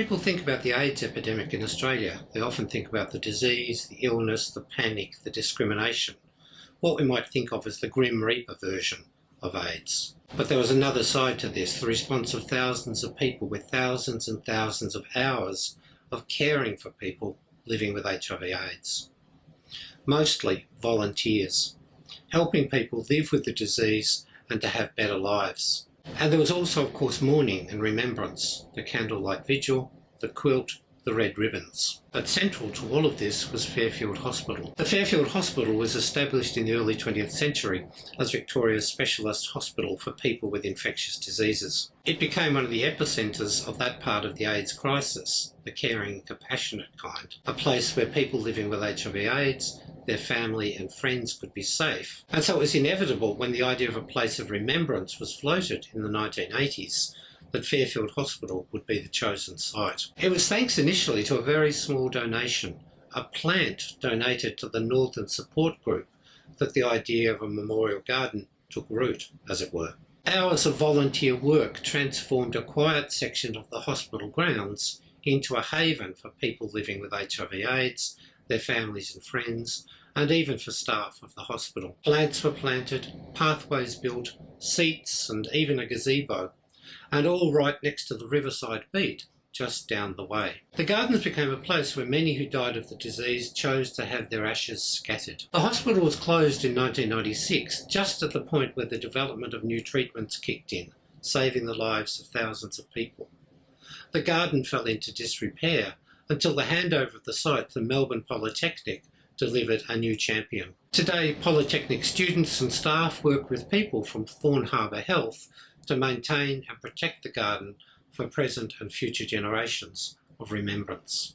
people think about the AIDS epidemic in Australia, they often think about the disease, the illness, the panic, the discrimination, what we might think of as the Grim Reaper version of AIDS. But there was another side to this, the response of thousands of people with thousands and thousands of hours of caring for people living with HIV/AIDS. Mostly volunteers, helping people live with the disease and to have better lives. And there was also, of course, mourning and remembrance, the Candlelight Vigil, the quilt, the red ribbons. But central to all of this was Fairfield Hospital. The Fairfield Hospital was established in the early 20th century as Victoria's specialist hospital for people with infectious diseases. It became one of the epicentres of that part of the AIDS crisis, the caring and compassionate kind, a place where people living with HIV/AIDS, their family and friends could be safe. And so it was inevitable when the idea of a place of remembrance was floated in the 1980s that Fairfield Hospital would be the chosen site. It was thanks initially to a very small donation, a plant donated to the Northern Support Group, that the idea of a memorial garden took root, as it were. Hours of volunteer work transformed a quiet section of the hospital grounds into a haven for people living with HIV/AIDS, their families and friends, and even for staff of the hospital. Plants were planted, pathways built, seats and even a gazebo, and all right next to the riverside beat, just down the way. The gardens became a place where many who died of the disease chose to have their ashes scattered. The hospital was closed in 1996, just at the point where the development of new treatments kicked in, saving the lives of thousands of people. The garden fell into disrepair until the handover of the site to Melbourne Polytechnic delivered a new champion. Today, Polytechnic students and staff work with people from Thorn Harbour Health to maintain and protect the garden for present and future generations of remembrance.